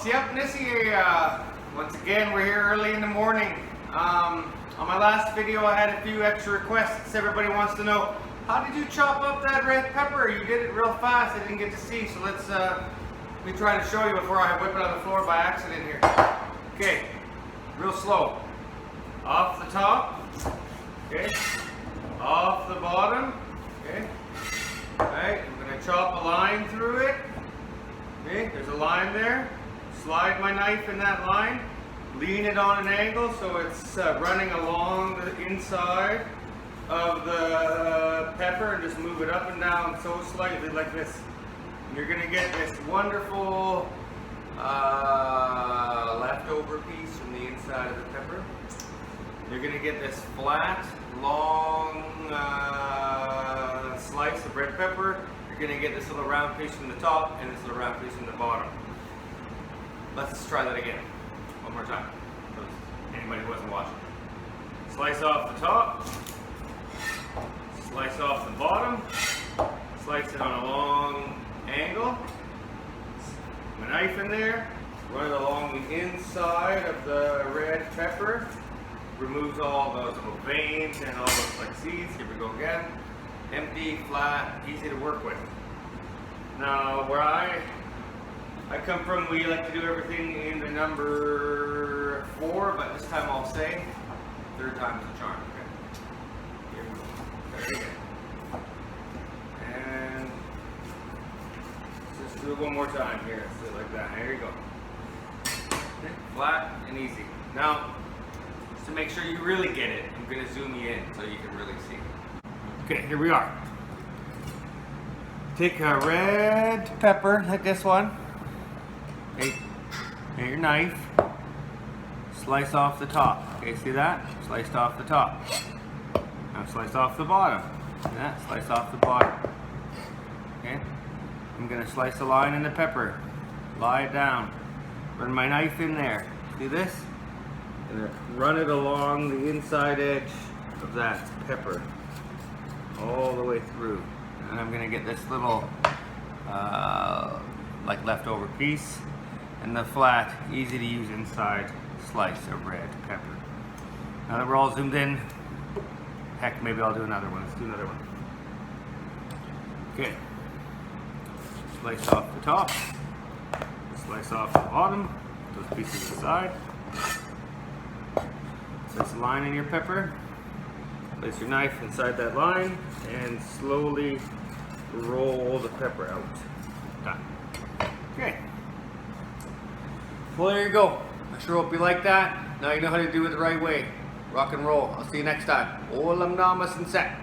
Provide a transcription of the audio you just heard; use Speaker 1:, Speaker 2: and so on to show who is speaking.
Speaker 1: Yep, Nissy here. Once again, we're here early in the morning. On my last video, I had a few extra requests. Everybody wants to know, how did you chop up that red pepper? You did it real fast. I didn't get to see, so let me try to show you before I whip it on the floor by accident here. Okay, real slow. Off the top, okay, off the bottom, okay. Alright, I'm going to chop a line through it. Okay, there's a line there. Slide my knife in that line. Lean it on an angle so it's running along the inside of the pepper, and just move it up and down so slightly like this. And you're going to get this wonderful leftover piece from the inside of the pepper. You're going to get this flat, long slice of red pepper. You're going to get this little round piece from the top and this little round piece from the bottom. Let's try that again. One more time, for anybody who wasn't watching. Slice off the top, slice off the bottom, slice it on a long angle. My knife in there, run it along the inside of the red pepper. Removes all those little veins and all those like seeds. Here we go again. Empty, flat, easy to work with. Now, where I come from, we like to do everything in the number 4, but this time I'll say third time's the charm. Okay. Here we go. There again. And let's just do it one more time here. Let's do it like that. There you go. Okay. Flat and easy. Now, to make sure you really get it, I'm going to zoom you in so you can really see. Okay, here we are. Take a red pepper like this one. Okay, and your knife. Slice off the top. Okay, see that? Sliced off the top. Now slice off the bottom. See that? Slice off the bottom. Okay. I'm going to slice a line in the pepper. Lie it down. Run my knife in there. See this? Run it along the inside edge of that pepper all the way through, and I'm gonna get this little like leftover piece and the flat, easy to use inside slice of red pepper. Now that we're all zoomed in, heck, maybe I'll do another one. Let's do another one. Okay, slice off the top, slice off the bottom, those pieces aside. Place a line in your pepper, place your knife inside that line, and slowly roll the pepper out. Done. Okay. Well, there you go. I sure hope you like that. Now you know how to do it the right way. Rock and roll. I'll see you next time. Olam namas and set.